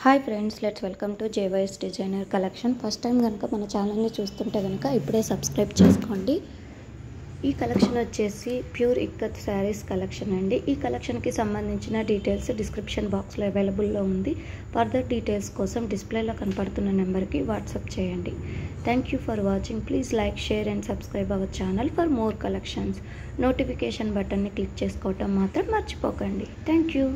Hi friends, let's welcome to JYS designer collection. First time కనుక మన ఛానల్ని చూస్తుంటే కనుక ఇప్పుడే సబ్స్క్రైబ్ చేసుకోండి. ఈ కలెక్షన్ వచ్చేసి ప్యూర్ ఇక్కత్ శారీస్ కలెక్షన్ అండి. ఈ కలెక్షన్కి సంబంధించిన డీటెయిల్స్ డిస్క్రిప్షన్ బాక్స్లో అవైలబుల్లో ఉంది. ఫర్దర్ డీటెయిల్స్ కోసం డిస్ప్లేలో కనపడుతున్న నెంబర్కి వాట్సాప్ చేయండి. Thank you for watching. Please like, share and subscribe our channel for more collections. Notification బటన్ని క్లిక్ చేసుకోవటం మాత్రం మర్చిపోకండి. Thank you.